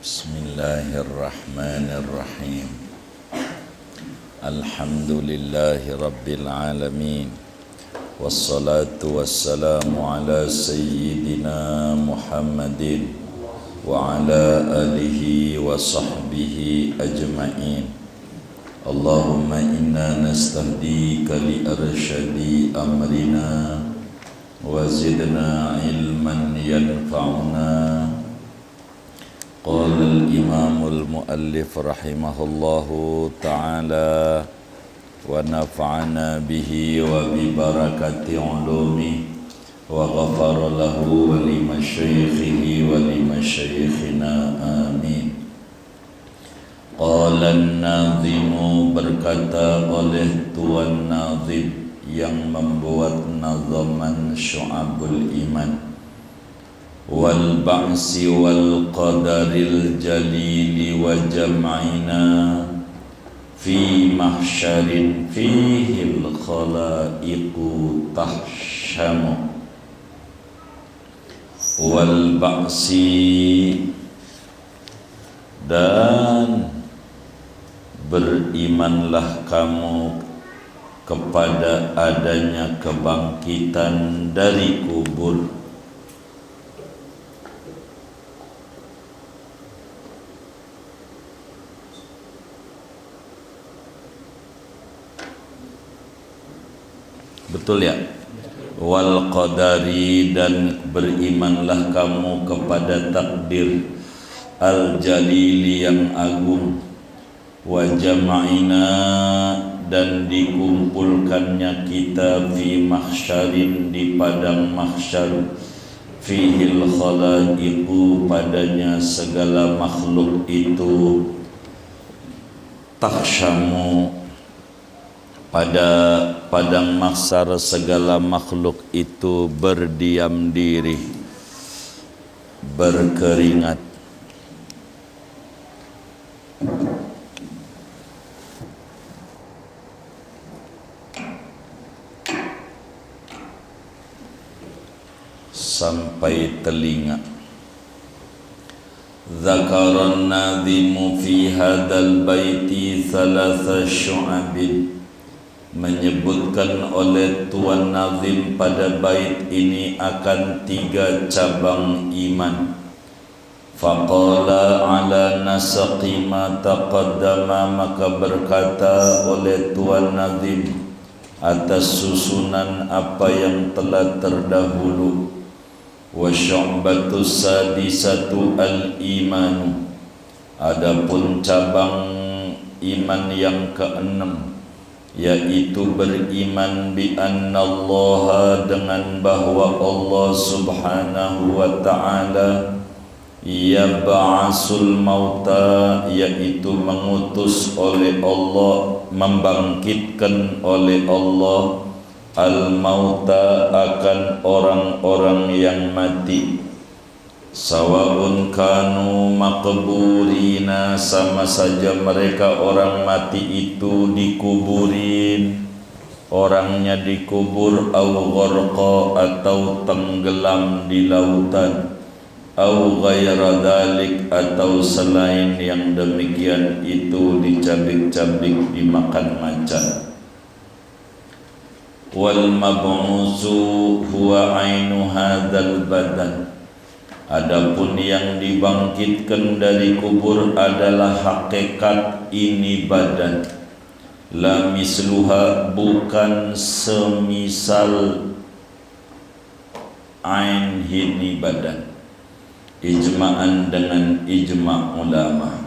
Bismillahirrahmanirrahim. Alhamdulillahi rabbil alamin. Wassalatu wassalamu ala sayyidina Muhammadin wa ala alihi wa sahbihi ajma'in. Allahumma inna nastahdika li arsyadi amrina wa zidna ilman yanfa'una. Qala al-imam al-muallif rahimahullahu ta'ala wa nafa'ana bihi wa bi barakati ulumi wa ghafara lahu wa li masyaikhihi wa li masyaikhina amin. Qala an-nadhimu, berkata oleh Tuan Nadhim yang membuat nazaman Syu'abul Iman, wal ba'si wal qadaril jalili wa jam'ina fi mahsyarin fihil khalaiqu tahsyamu. Wal ba'si, dan berimanlah kamu kepada adanya kebangkitan dari kubur. Betul ya? Wal qadari, dan berimanlah kamu kepada takdir al-jalili yang agung, wa jama'ina, dan dikumpulkannya kita fi mahsyarin, di padang mahsyar, fihil khalaiqu, padanya segala makhluk itu, tahsyamu, pada padang mahsyar segala makhluk itu berdiam diri, berkeringat. Sampai telinga. Dzakaran nadhimu fi hadzal baiti thalatha syu'abin, menyebutkan oleh Tuan Nazim pada bait ini akan 3 cabang iman. Faqala ala nasaqi ma taqaddama, maka berkata oleh Tuan Nazim atas susunan apa yang telah terdahulu. Wa syu'batu sadisatu al-imanu, adapun cabang iman yang ke-6 yaitu beriman bi annallaha, dengan bahwa Allah subhanahu wa ta'ala yab'asul mauta, yaitu mengutus oleh Allah, membangkitkan oleh Allah al-mauta, akan orang-orang yang mati. Sawa'un kanu maqburina, sama saja mereka orang mati itu dikuburin, orangnya dikubur, au gharqa, atau tenggelam di lautan, au ghaira dzalik, atau selain yang demikian itu dicabik-cabik, dimakan macan. Wal mab'usu huwa ainu hadzal badan, adapun yang dibangkitkan dari kubur adalah hakikat ini badan. La misluha, bukan semisal ain ini badan. Ijma'an, dengan ijma' ulama.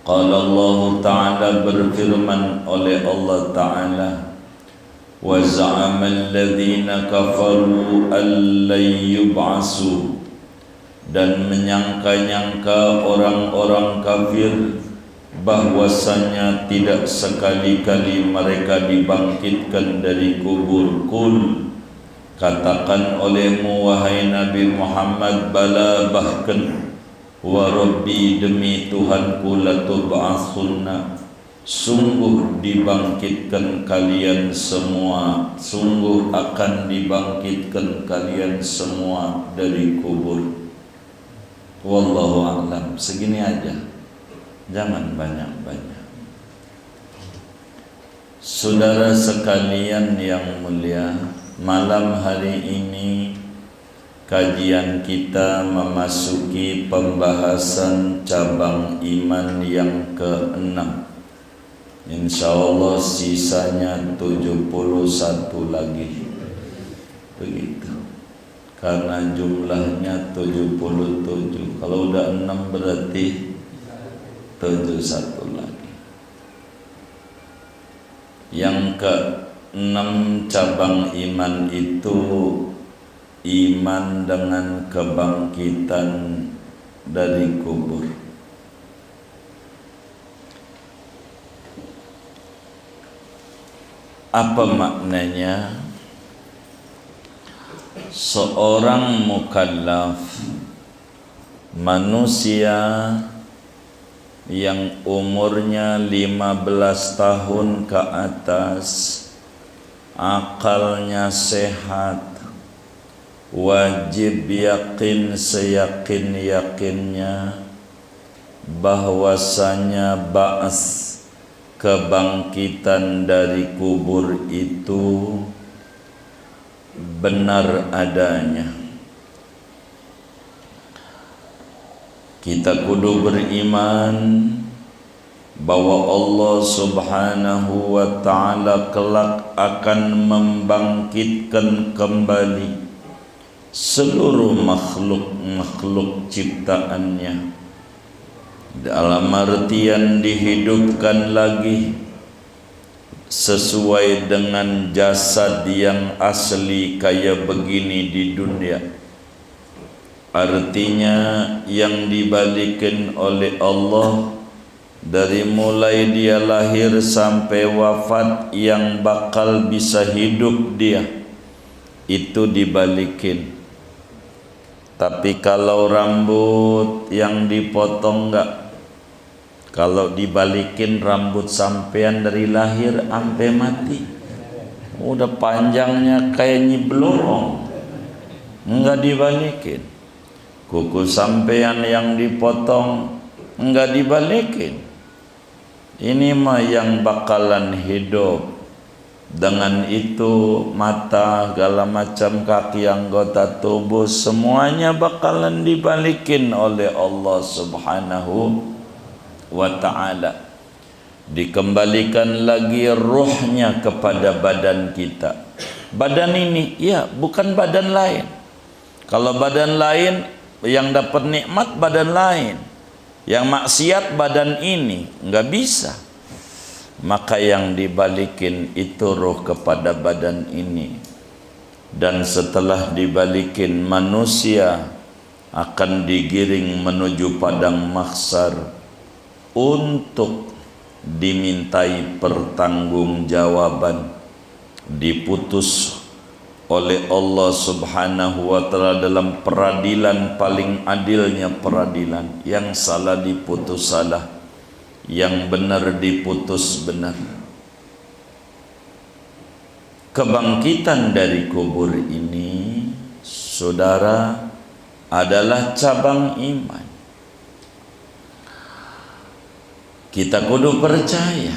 Qala Allah Ta'ala, berfirman oleh Allah Ta'ala, wa za'ama alladhina kafaru allan yub'asu, dan menyangka-nyangka orang-orang kafir bahwasanya tidak sekali-kali mereka dibangkitkan dari kubur. Qul, katakan olehmu wahai Nabi Muhammad, bala, bahkan, wa rabbi, demi Tuhanku, latub'atsunna, sungguh dibangkitkan kalian semua, sungguh akan dibangkitkan kalian semua dari kubur. Wallahu a'lam. Segini aja, jangan banyak-banyak. Saudara sekalian yang mulia, malam hari ini kajian kita memasuki pembahasan cabang iman yang ke-6. Insyaallah sisanya 71 lagi. Begitu. Karena jumlahnya 77. Kalau udah 6 berarti 71 lagi. Yang ke-6 cabang iman itu iman dengan kebangkitan dari kubur. Apa maknanya? Seorang mukallaf, manusia yang umurnya 15 tahun ke atas, akalnya sehat, wajib yakin seyakin-yakinnya bahwasanya ba'ats, kebangkitan dari kubur itu benar adanya. Kita kudu beriman bahwa Allah Subhanahu wa ta'ala kelak akan membangkitkan kembali seluruh makhluk ciptaannya, dalam artian dihidupkan lagi sesuai dengan jasad yang asli kayak begini di dunia. Artinya yang dibalikin oleh Allah dari mulai dia lahir sampai wafat, yang bakal bisa hidup dia itu dibalikin. Tapi kalau rambut yang dipotong enggak, kalau dibalikin rambut sampean dari lahir sampai mati, udah panjangnya kayak nyiblorong, enggak dibalikin. Kuku sampean yang dipotong enggak dibalikin. Ini mah yang bakalan hidup. Dengan itu mata, segala macam kaki, anggota tubuh semuanya bakalan dibalikin oleh Allah Subhanahu wa ta'ala. Dikembalikan lagi ruhnya kepada badan kita. Badan ini ya bukan badan lain. Kalau badan lain yang dapat nikmat badan lain, yang maksiat badan ini, enggak bisa. Maka yang dibalikin itu roh kepada badan ini. Dan setelah dibalikin, manusia akan digiring menuju padang mahsyar untuk dimintai pertanggungjawaban, diputus oleh Allah Subhanahu wa ta'ala dalam peradilan paling adilnya peradilan. Yang salah diputus salah, yang benar diputus benar. Kebangkitan dari kubur ini, saudara, adalah cabang iman. Kita kudu percaya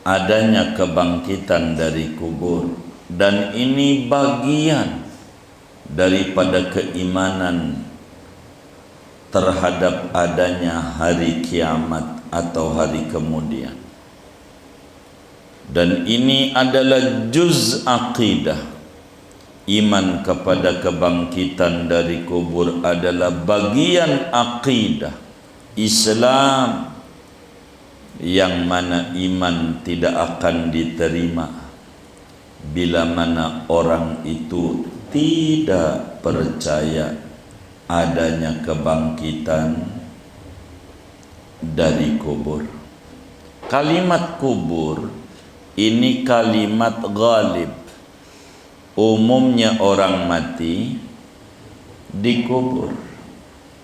adanya kebangkitan dari kubur, dan ini bagian daripada keimanan terhadap adanya hari kiamat atau hari kemudian. Dan ini adalah juz aqidah. Iman kepada kebangkitan dari kubur adalah bagian aqidah Islam, yang mana iman tidak akan diterima bila mana orang itu tidak percaya adanya kebangkitan dari kubur. Kalimat kubur ini kalimat ghalib. Umumnya orang mati dikubur.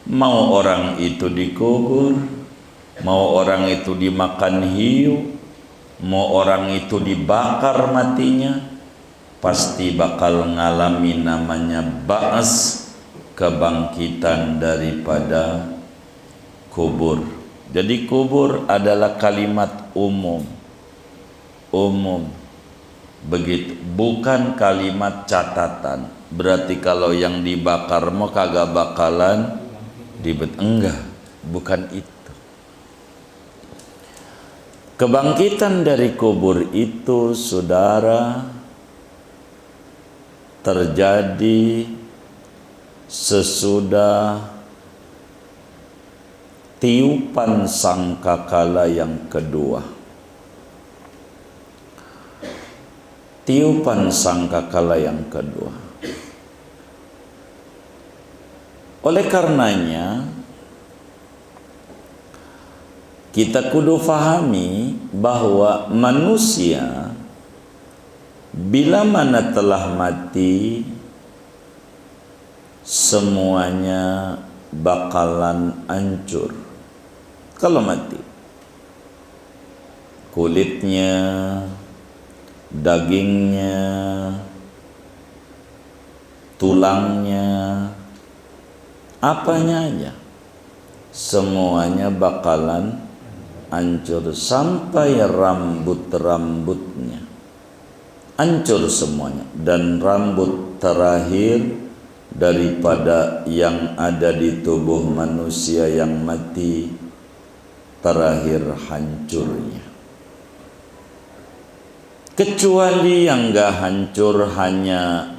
Mau orang itu dikubur, mau orang itu dimakan hiu, mau orang itu dibakar matinya, pasti bakal ngalami namanya ba'as, kebangkitan daripada kubur. Jadi kubur adalah kalimat umum. Begitu, bukan kalimat catatan. Berarti kalau yang dibakar mau kagak bakalan enggak, bukan itu. Kebangkitan dari kubur itu, saudara, terjadi sesudah tiupan sangkakala yang kedua. Tiupan sangkakala yang kedua. Oleh karenanya, kita kudu fahami bahwa manusia bila mana telah mati, semuanya bakalan hancur. Kalau mati, kulitnya, dagingnya, tulangnya, apanya aja, semuanya bakalan hancur. Sampai rambut-rambutnya hancur semuanya. Dan rambut terakhir daripada yang ada di tubuh manusia yang mati, terakhir hancurnya. Kecuali yang gak hancur hanya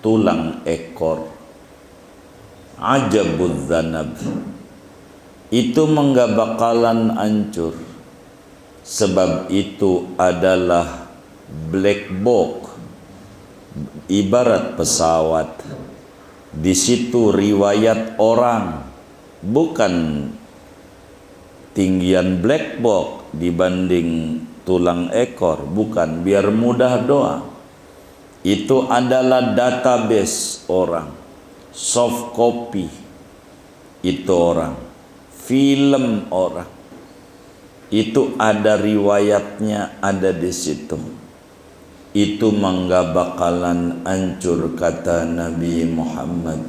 tulang ekor. Ajabuz zanab, itu enggak bakalan hancur. Sebab itu adalah black box, ibarat pesawat. Di situ riwayat orang, bukan tinggian black box dibanding tulang ekor, bukan, biar mudah doang. Itu adalah database orang, soft copy itu orang, film orang, itu ada riwayatnya, ada di situ. Itu mangga bakalan hancur, kata Nabi Muhammad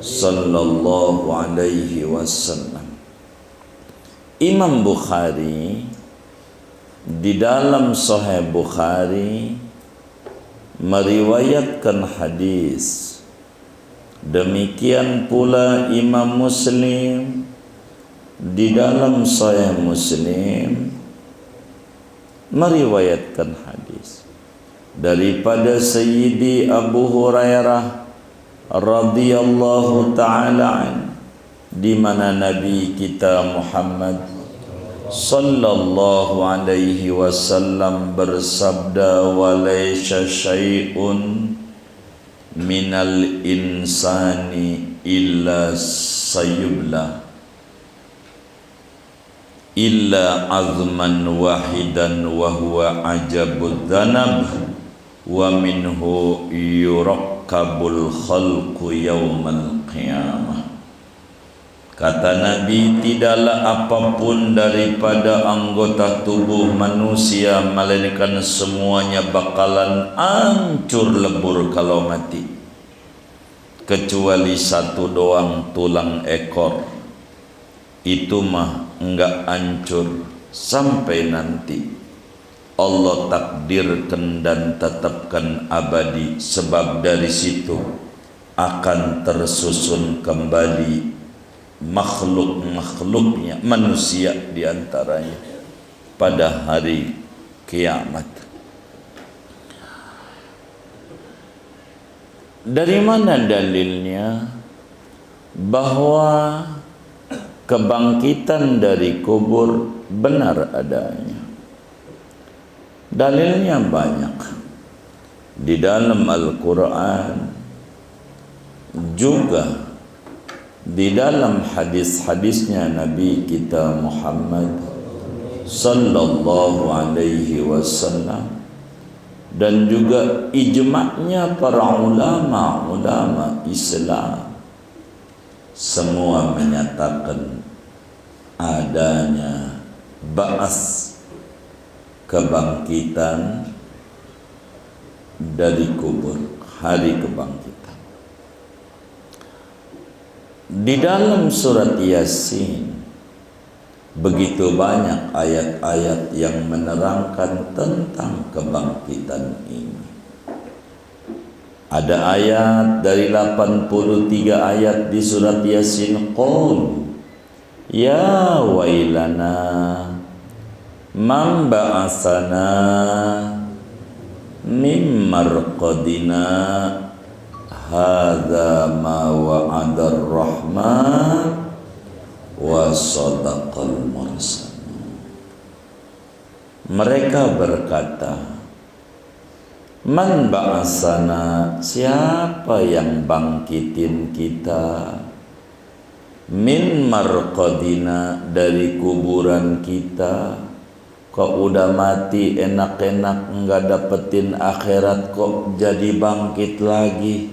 sallallahu alaihi wasallam. Imam Bukhari di dalam Sahih Bukhari meriwayatkan hadis. Demikian pula Imam Muslim di dalam Sahih Muslim meriwayatkan hadis daripada Sayyidi Abu Hurairah radhiyallahu ta'ala an, di mana Nabi kita Muhammad sallallahu alaihi wasallam bersabda, walaysa syai'un minal insani illa sayubla illa azman wahidan wa huwa ajabud dhanab wa minhu yurakkabul khalqu yaumal qiyamah. Kata Nabi, tidaklah apapun daripada anggota tubuh manusia melainkan semuanya bakalan hancur lebur kalau mati, kecuali satu doang, tulang ekor. Itu mah enggak hancur sampai nanti Allah takdirkan dan tetapkan abadi. Sebab dari situ akan tersusun kembali makhluk-makhluknya, manusia diantaranya pada hari kiamat. Dari mana dalilnya bahwa kebangkitan dari kubur benar adanya? Dalilnya banyak di dalam Al-Quran, juga di dalam hadis-hadisnya Nabi kita Muhammad sallallahu alaihi wasallam, dan juga ijma'nya para ulama Islam. Semua menyatakan adanya ba'as, kebangkitan dari kubur, hari kebangkitan. Di dalam surat Yasin begitu banyak ayat-ayat yang menerangkan tentang kebangkitan ini. Ada ayat dari 83 ayat di surat Yasin, qul ya wailana man ba'asana mim marqadina hadza ma wa'adar rahman wa sadaqal mursal. Mereka berkata, man ba'asana, siapa yang bangkitin kita, min marqadina, dari kuburan kita. Kok udah mati enak-enak enggak dapetin akhirat kok jadi bangkit lagi?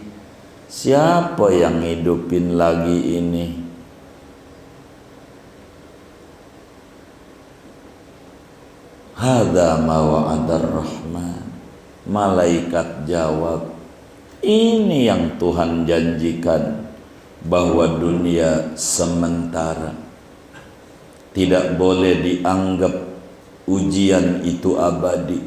Siapa yang hidupin lagi ini? Hadza ma wa'adar rahman. Malaikat jawab, ini yang Tuhan janjikan, bahwa dunia sementara. Tidak boleh dianggap ujian itu abadi,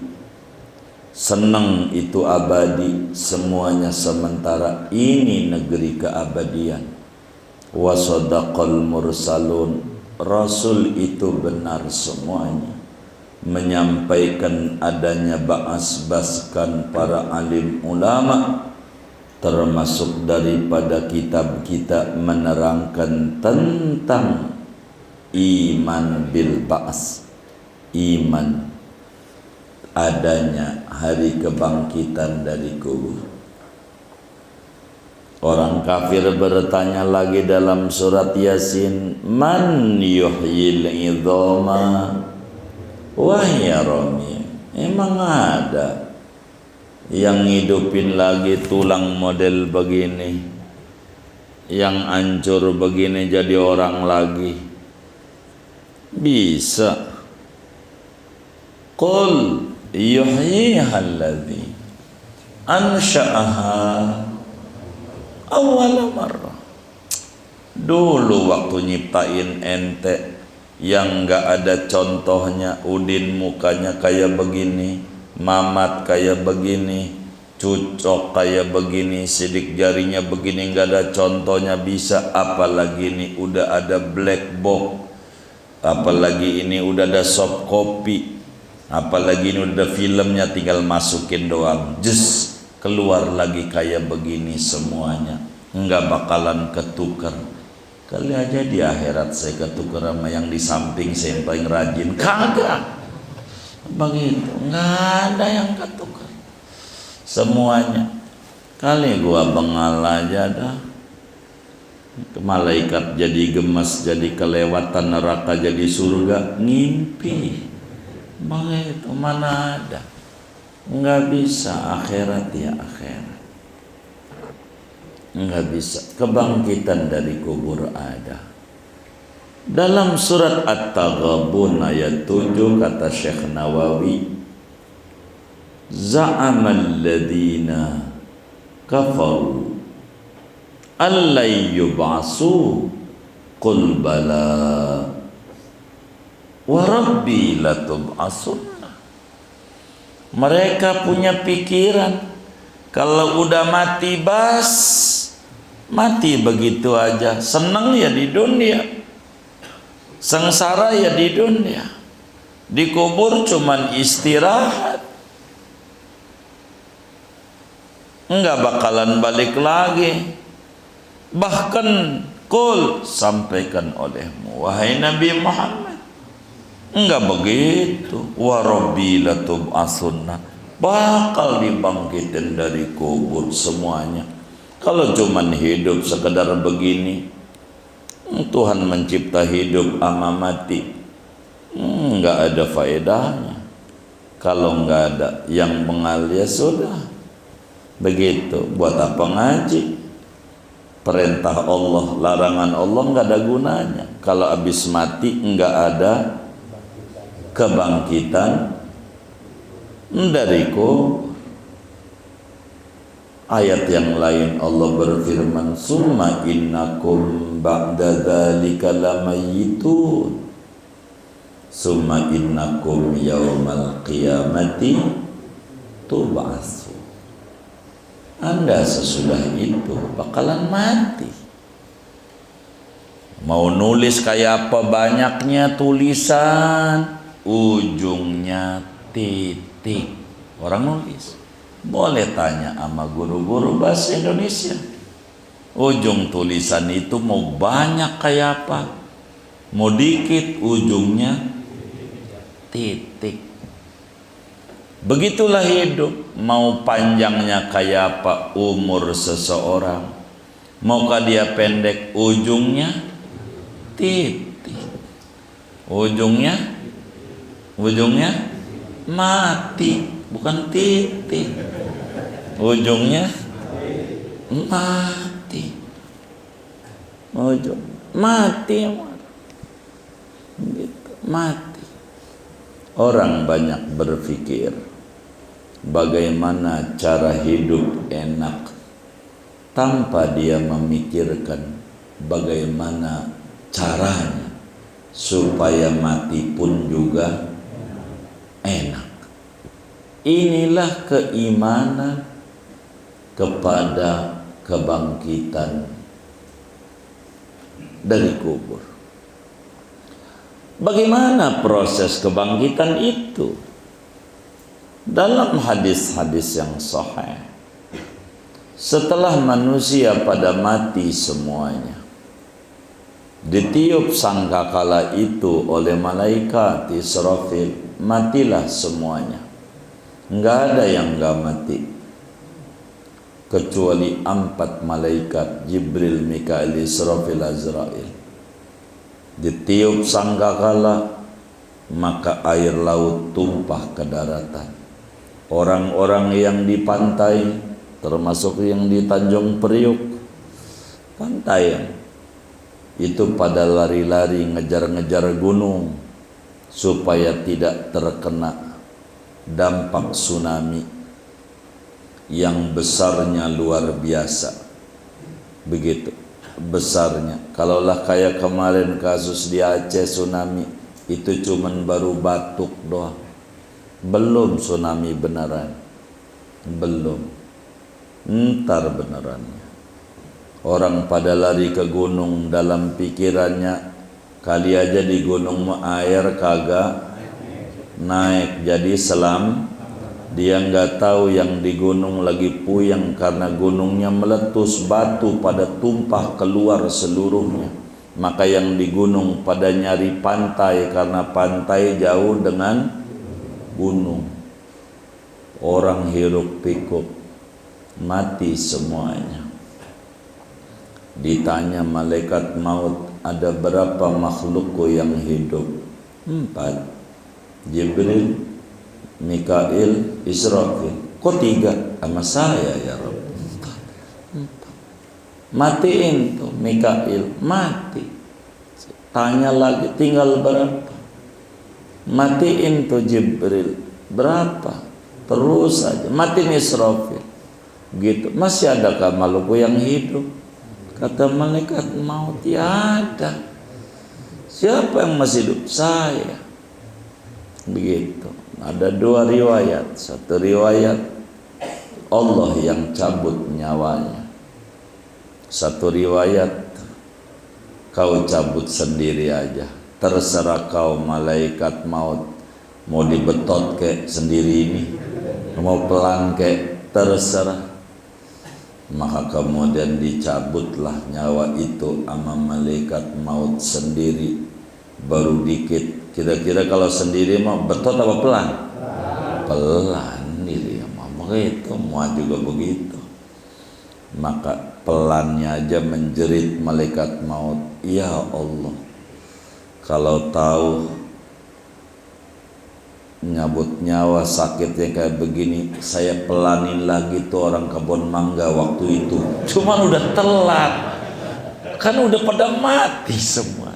senang itu abadi, semuanya sementara. Ini negeri keabadian. Wa sadaqal mursalun, Rasul itu benar semuanya, menyampaikan adanya ba'as-baskan para alim ulama, termasuk daripada kitab kita menerangkan tentang iman bil ba'as, iman adanya hari kebangkitan dari kubur. Orang kafir bertanya lagi dalam surat Yasin, man yuhyil idhama wahya ramim. Emang ada yang ngidupin lagi tulang model begini, yang hancur begini jadi orang lagi? Bisa. Qul yuhyiha alladhi ansha'aha awwala marrah. Dulu waktu nyiptain ente yang enggak ada contohnya, Udin mukanya kayak begini, Mamat kayak begini, Cucok kayak begini, sidik jarinya begini, enggak ada contohnya bisa. Apalagi ini udah ada black box, apalagi ini udah ada soft copy, apalagi ini udah filmnya, tinggal masukin doang, just keluar lagi kayak begini semuanya. Enggak bakalan ketukar. Kali aja di akhirat saya ketukar sama yang di samping saya yang paling rajin. Kagak begitu, enggak ada yang ketukar semuanya. Kali gua bengal aja dah, malaikat jadi gemes, jadi kelewatan, neraka jadi surga, ngimpi begitu. Mana ada, enggak bisa. Akhirat ya akhirat, enggak bisa. Kebangkitan dari kubur ada. Dalam surat At-Taghabun ayat 7 kata Syekh Nawawi, za'amal ladina kafaru allai yub'asu qul bala wa rabbi latub'asunna. Mereka punya pikiran kalau udah mati bas, mati begitu aja. Senang ya di dunia, sengsara ya di dunia, di kubur cuman istirahat, enggak bakalan balik lagi. Bahkan qul, sampaikan olehmu wahai Nabi Muhammad, enggak begitu. Wa rabbi latub'asunna, bakal dibangkitin dari kubur semuanya. Kalau cuman hidup sekedar begini, Tuhan mencipta hidup sama mati, enggak ada faedahnya. Kalau enggak ada yang mengalir, sudah begitu. Buat apa ngaji? Perintah Allah, larangan Allah enggak ada gunanya. Kalau habis mati enggak ada kebangkitan dari kubur. Ayat yang lain Allah berfirman, summa innakum ba'da dzalika lamayitun, summa innakum yaumal qiyamati tub'atsu. Anda sesudah itu bakalan mati. Mau nulis kayak apa banyaknya tulisan, ujungnya titik. Orang nulis boleh tanya sama guru-guru bahasa Indonesia, ujung tulisan itu mau banyak kayak apa, mau dikit ujungnya titik. Begitulah hidup, mau panjangnya kayak apa umur seseorang, maukah dia pendek ujungnya titik, ujungnya mati, bukan titik, ujungnya mati, ujung mati, gitu, mati. Orang banyak berpikir bagaimana cara hidup enak tanpa dia memikirkan bagaimana caranya supaya mati pun juga enak. Inilah keimanan kepada kebangkitan dari kubur. Bagaimana proses kebangkitan itu? Dalam hadis-hadis yang sahih, setelah manusia pada mati semuanya, ditiup sangkakala itu oleh malaikat Israfil, matilah semuanya. Enggak ada yang enggak mati kecuali 4 malaikat, Jibril, Mikail, Israfil, Azrail. Ditiup sangkakala, maka air laut tumpah ke daratan. Orang-orang yang di pantai, termasuk yang di Tanjung Priuk, pantai itu pada lari-lari ngejar-ngejar gunung supaya tidak terkena dampak tsunami yang besarnya luar biasa. Begitu besarnya. Kalaulah kayak kemarin kasus di Aceh tsunami, itu cuman baru batuk doang, belum tsunami beneran, belum, ntar benerannya. Orang pada lari ke gunung dalam pikirannya, kali aja di gunung air kagak naik jadi selam. Dia nggak tahu yang di gunung lagi puyeng karena gunungnya meletus, batu pada tumpah keluar seluruhnya. Maka yang di gunung pada nyari pantai karena pantai jauh dengan gunung. Orang hiruk pikuk mati semuanya. Ditanya malaikat maut, ada berapa makhlukku yang hidup? 4. Jibril, Mikail, Israfil. Kok 3? Sama saya ya Rabb. 4. Matiin tuh Mikail, mati. Tanya lagi, tinggal berapa? Matiin tuh Jibril, berapa? Terus aja, matiin Israfil. Gitu. Masih adakah makhlukku yang hidup? Kata malaikat maut, ya ada. Siapa yang masih hidup? Saya. Begitu. Ada 2 riwayat. Satu riwayat Allah yang cabut nyawanya. Satu riwayat kau cabut sendiri aja. Terserah kau malaikat maut. Mau dibetot kayak sendiri ini, mau pelan kayak, terserah. Maka kemudian dicabutlah nyawa itu sama malaikat maut sendiri. Baru dikit. Kira-kira kalau sendiri mau betot apa pelan? Pelan diri. Maka itu mau juga begitu. Maka pelannya aja menjerit malaikat maut, ya Allah, kalau tahu nyabut nyawa sakitnya kayak begini, saya pelanin lagi tuh orang kebun mangga waktu itu. Cuman udah telat, kan udah pada mati semua.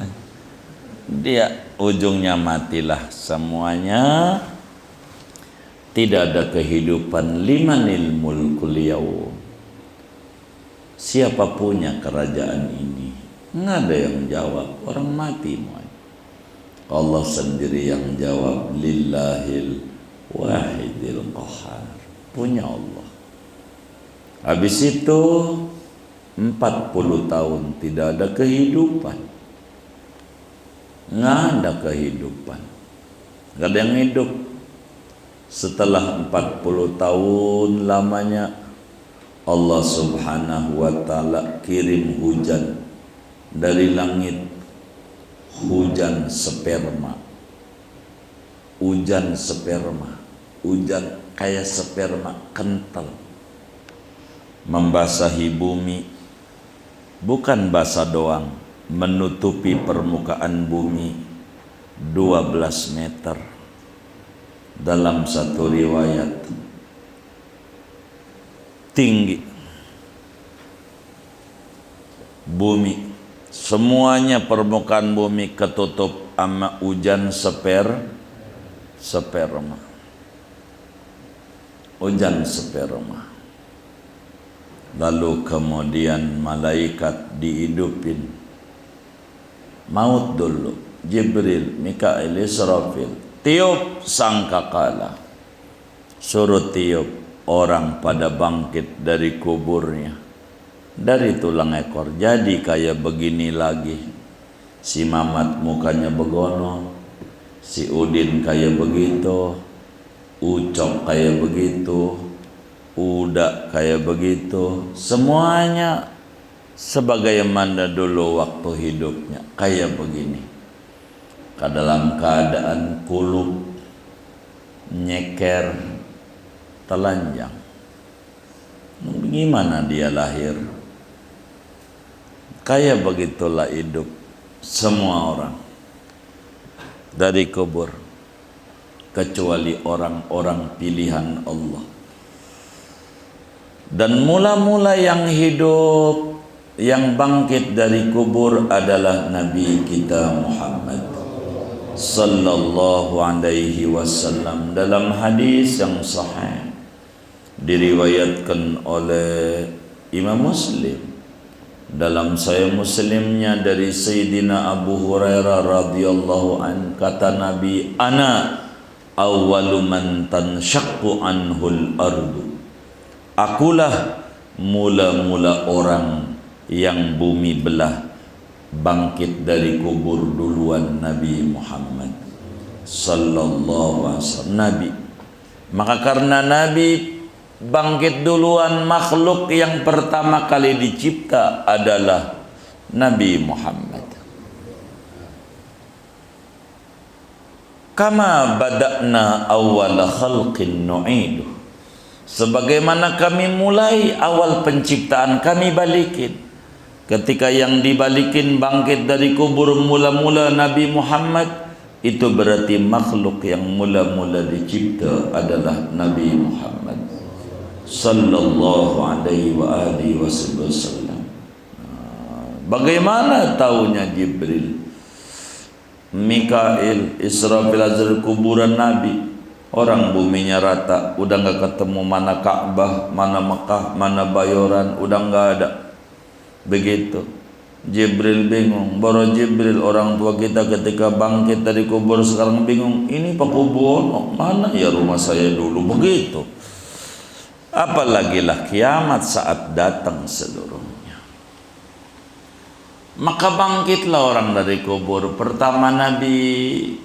Dia ujungnya matilah semuanya. Tidak ada kehidupan. Limanil mulkul yaum. siapa punya kerajaan ini? Nggak ada yang jawab, orang mati semua. Allah sendiri yang jawab, lillahil wahidil qahar, punya Allah. Habis itu 40 tahun tidak ada kehidupan, nggak ada kehidupan, nggak ada yang hidup. Setelah 40 tahun lamanya, Allah subhanahu wa ta'ala kirim hujan dari langit, hujan sperma, hujan sperma, hujan kayak sperma kental, membasahi bumi. Bukan basah doang, menutupi permukaan bumi 12 meter. Dalam satu riwayat, tinggi bumi, semuanya permukaan bumi ketutup sama hujan sperma, hujan sperma. Lalu kemudian malaikat dihidupin, maut dulu, Jibril, Mikail, Israfil, tiup sangkakala, suruh tiup, orang pada bangkit dari kuburnya, dari tulang ekor, jadi kayak begini lagi. Si Mamat mukanya begono, si Udin kayak begitu, Ucok kayak begitu, Uda kayak begitu, semuanya sebagaimana dulu waktu hidupnya kayak begini. Dalam keadaan kulub, nyeker, telanjang. Gimana dia lahir? Kayak begitulah hidup semua orang dari kubur, kecuali orang-orang pilihan Allah. Dan mula-mula yang hidup, yang bangkit dari kubur adalah Nabi kita Muhammad sallallahu alaihi wasallam. Dalam hadis yang sahih diriwayatkan oleh Imam Muslim, dalam Sahih Muslimnya dari Sayyidina Abu Hurairah radhiyallahu an, kata Nabi, ana awwalu man tanshaqqu anhul ardu, akulah mula-mula orang yang bumi belah, bangkit dari kubur duluan Nabi Muhammad sallallahu alaihi wasallam. Nabi, maka karena Nabi bangkit duluan, makhluk yang pertama kali dicipta adalah Nabi Muhammad. Kama bada'na awwala khalqin nu'idu, sebagaimana kami mulai awal penciptaan kami balikin. Ketika yang dibalikin bangkit dari kubur mula-mula Nabi Muhammad, itu berarti makhluk yang mula-mula dicipta adalah Nabi Muhammad sallallahu alaihi wa alihi wasallam. Bagaimana taunya Jibril, Mikail, Israfil azal kuburan Nabi? Orang buminya rata, udah nggak ketemu mana Ka'bah, mana Mekah, mana Bayoran, udah nggak ada. Begitu Jibril bingung. Baru Jibril, orang tua kita ketika bangkit dari kubur sekarang bingung, ini Pak Kubuwono, mana ya rumah saya dulu? Begitu. Apalagi lah kiamat saat datang seluruhnya. Maka bangkitlah orang dari kubur. Pertama Nabi,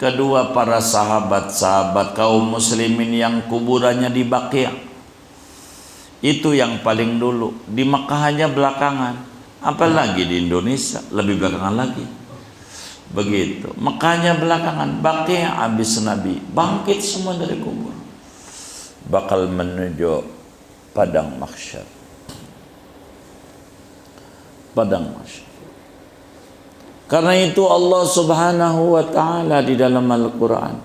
kedua para sahabat-sahabat kaum muslimin yang kuburannya di Baqi'. Itu yang paling dulu. Di Mekah hanya belakangan. Apalagi di Indonesia lebih belakangan lagi. Begitu. Mekahnya belakangan. Baqi' habis Nabi. Bangkit semua dari kubur. Bakal menuju padang mahsyar. Padang mahsyar. Karena itu Allah subhanahu wa ta'ala di dalam Al-Quran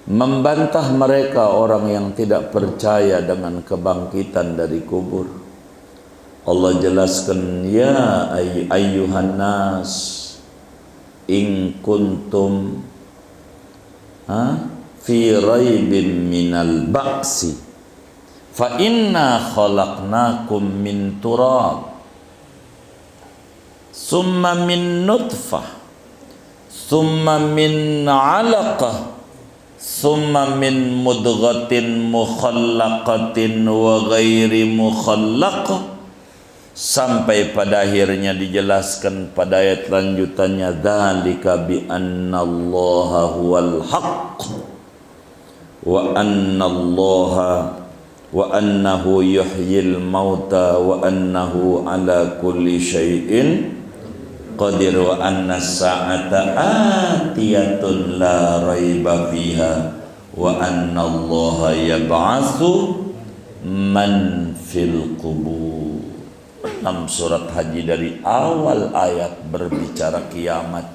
membantah mereka orang yang tidak percaya dengan kebangkitan dari kubur. Allah jelaskan, ya ayyuhan nas in kuntum fi raibin minal ba'si Fa inna khalaqnakum min turab, summa min nutfah, summa min 'alaqah, summa min mudghatin mukhallaqatin wa ghairi mukhallaqah, sampai pada akhirnya dijelaskan pada ayat lanjutannya, dzalika bi annallaha huwal haqq wa annallaha wa annahu yuhyil mauta wa annahu ala kulli syai'in qadir wa anna sa'ata atiyatun la raiba fiha wa anna allaha yab'atsu man fil qubur. 6 surat haji dari awal ayat berbicara kiamat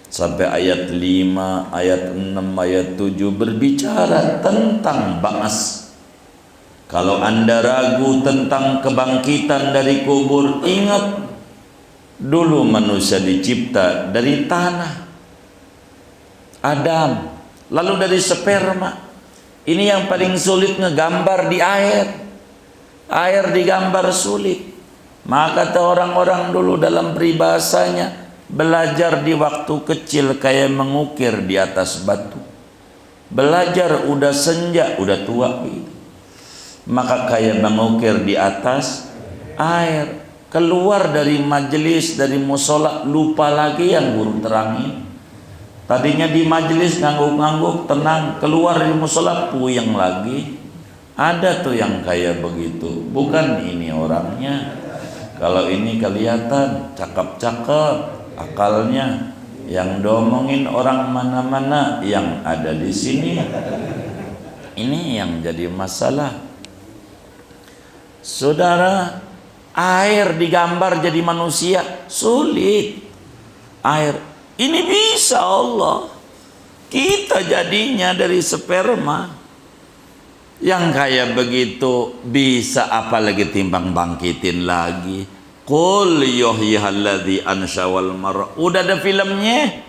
sampai ayat 5, ayat 6, ayat 7 berbicara tentang ba'as. Kalau Anda ragu tentang kebangkitan dari kubur, ingat dulu manusia dicipta dari tanah, Adam, lalu dari sperma. Ini yang paling sulit ngegambar di air. Air digambar sulit. Maka kata orang-orang dulu dalam peribahasanya, belajar di waktu kecil kayak mengukir di atas batu. Belajar udah senja, udah tua gitu. Maka kayak mengukir di atas air. Keluar dari majelis, dari musola, lupa lagi yang guru terangin. Tadinya di majelis ngangguk-ngangguk tenang, keluar dari musola puyeng lagi. Ada tuh yang kayak begitu. Bukan ini orangnya. Kalau ini kelihatan cakep-cakep akalnya, yang domongin orang mana-mana yang ada di sini. Ini yang jadi masalah. Saudara, air digambar jadi manusia sulit. Air ini bisa Allah. Kita jadinya dari sperma. Yang kayak begitu bisa, apalagi timbang bangkitin lagi. Qul yuhyihalladzi ansyawal mar. Udah ada filmnya.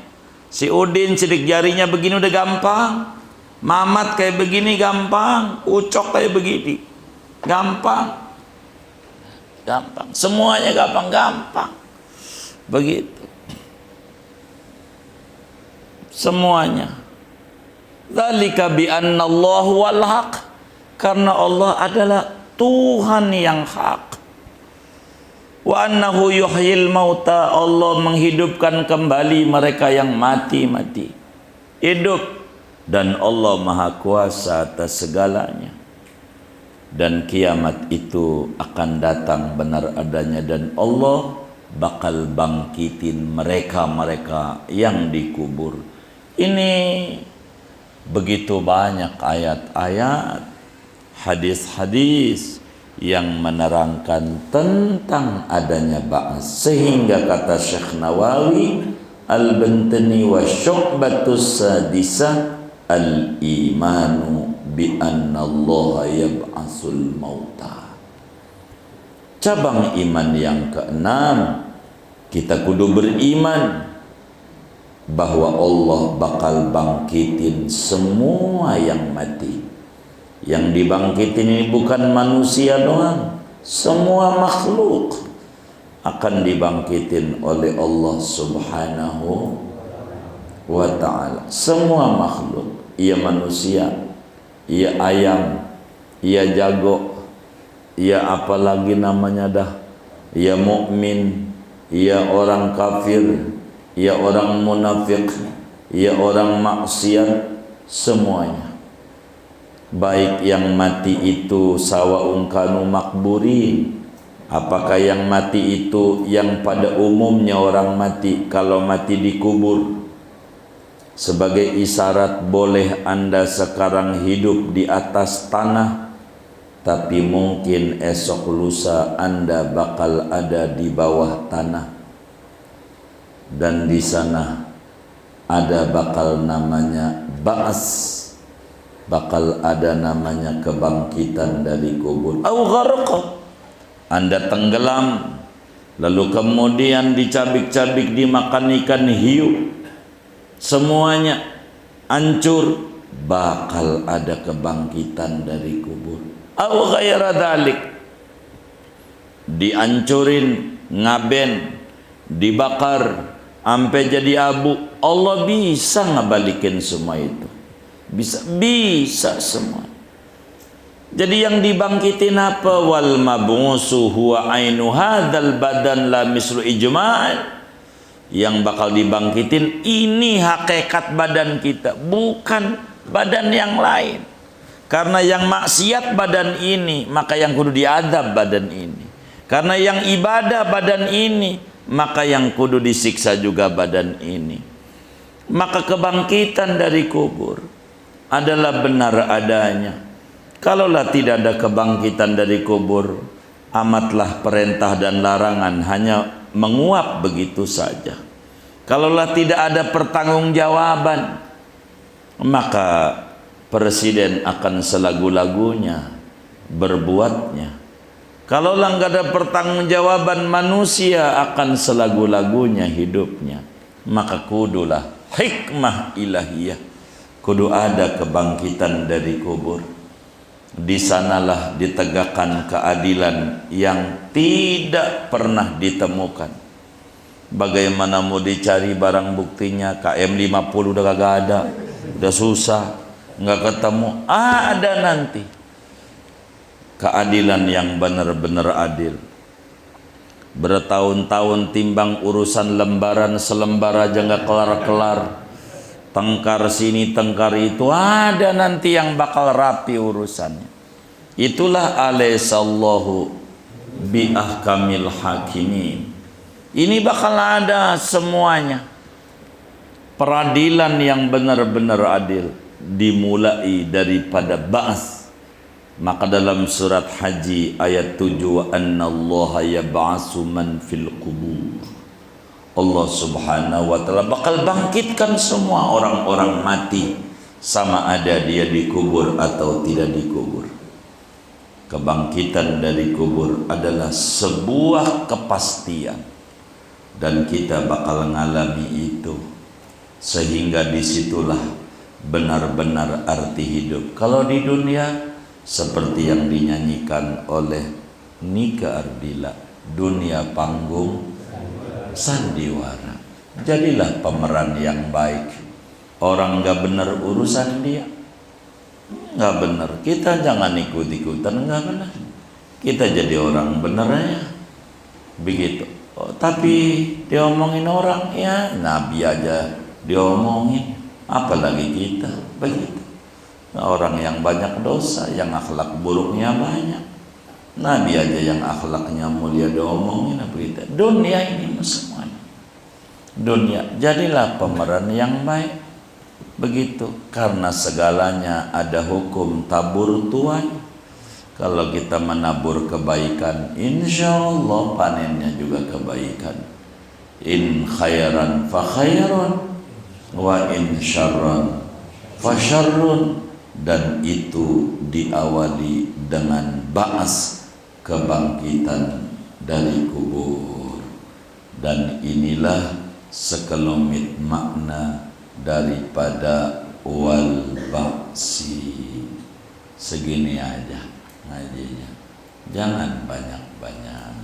Si Udin sidik jarinya begini udah gampang. Mamat kayak begini gampang. Ucok kayak begini gampang. Gampang, semuanya gampang-gampang. Begitu. Semuanya. Dzalika bi annallahu wal haq. Karena Allah adalah Tuhan yang hak. Wa annahu yuhyil mauta. Allah menghidupkan kembali mereka yang mati-mati. Hidup. Dan Allah Maha Kuasa atas segalanya. Dan kiamat itu akan datang benar adanya, dan Allah bakal bangkitin mereka-mereka yang dikubur. Ini begitu banyak ayat-ayat, hadis-hadis yang menerangkan tentang adanya ba'ats, sehingga kata Syekh Nawawi Al-Bantani wa syu'batus sadisah al-imanu bi anna Allah yab'atsul mauta. Cabang iman yang keenam, kita kudu beriman bahwa Allah bakal bangkitin semua yang mati. Yang dibangkitin ini bukan manusia doang, semua makhluk akan dibangkitin oleh Allah Subhanahu wa ta'ala. Semua makhluk, ia manusia, ia ayam, ia jago, ia apalagi namanya dah, ia mukmin, ia orang kafir, ia orang munafik, ia orang maksiat, semuanya. Baik yang mati itu sawa'un kanu makburin. Apakah yang mati itu yang pada umumnya orang mati kalau mati dikubur sebagai isyarat boleh Anda sekarang hidup di atas tanah, tapi mungkin esok lusa Anda bakal ada di bawah tanah, dan di sana ada bakal namanya ba'as, bakal ada namanya kebangkitan dari kubur. Au gharqa, Anda tenggelam lalu kemudian dicabik-cabik dimakan ikan hiu, semuanya hancur, bakal ada kebangkitan dari kubur. Au ghaira dzalik, dihancurin, ngaben, dibakar sampai jadi abu. Allah bisa ngabalikin semua itu. Bisa semua. Jadi yang dibangkitin apa? Wal mab'usu huwa ainu hadzal badan la mislu ijma'an. Yang bakal dibangkitin ini hakikat badan kita, bukan badan yang lain. Karena yang maksiat badan ini, maka yang kudu diadab badan ini. Karena yang ibadah badan ini, maka yang kudu disiksa juga badan ini. Maka kebangkitan dari kubur adalah benar adanya. Kalaulah tidak ada kebangkitan dari kubur, amatlah perintah dan larangan hanya menguap begitu saja. Kalaulah tidak ada pertanggungjawaban, maka presiden akan selagu-lagunya berbuatnya. Kalaulah nggak ada pertanggungjawaban, manusia akan selagu-lagunya hidupnya. Maka kudulah hikmah ilahiyah, kudu ada kebangkitan dari kubur. Di sanalah ditegakkan keadilan yang tidak pernah ditemukan. Bagaimana mau dicari barang buktinya? KM50 udah kagak ada, udah susah, nggak ketemu. Ada nanti keadilan yang benar-benar adil. Bertahun-tahun timbang urusan lembaran selembar aja nggak kelar-kelar. Tengkar sini, tengkar itu, ada nanti yang bakal rapi urusannya. Itulah alaihissallahu bi ahkamil hakimin. Ini bakal ada semuanya. Peradilan yang benar-benar adil dimulai daripada ba'ats. Maka dalam surat Haji ayat 7, wa annallaha yab'atsu man fil qubur. Allah subhanahu wa ta'ala bakal bangkitkan semua orang-orang mati, sama ada dia dikubur atau tidak dikubur. Kebangkitan dari kubur adalah sebuah kepastian, dan kita bakal mengalami itu. Sehingga disitulah benar-benar arti hidup. Kalau di dunia seperti yang dinyanyikan oleh Nika Ardila, dunia panggung sandiwara. Jadilah pemeran yang baik. Orang gak benar urusan dia, gak benar, kita jangan ikut-ikutan, gak benar. Kita jadi orang benar ya, begitu. Tapi diomongin orang, ya Nabi aja diomongin, apalagi kita, begitu. Orang yang banyak dosa, yang akhlak buruknya banyak. Nabi aja yang akhlaknya mulia diomongin, apa kita? Dunia ini semuanya. Dunia, jadilah pemeran yang baik. Begitu, karena segalanya ada hukum tabur tuai. Kalau kita menabur kebaikan, insya Allah panennya juga kebaikan. In khairan fa khairun, wa in syarran fa syarrun. Dan itu diawali dengan ba'as, kebangkitan dari kubur. Dan inilah sekelumit makna daripada wal ba'si. Segini aja ngajinya, jangan banyak-banyak.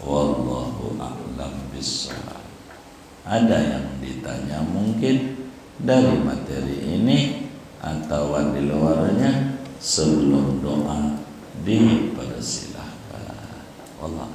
Wallahu a'lam bishawab. Ada yang ditanya mungkin dari materi ini atau di luarnya, sebelum doa dipersilahkan. Wallah.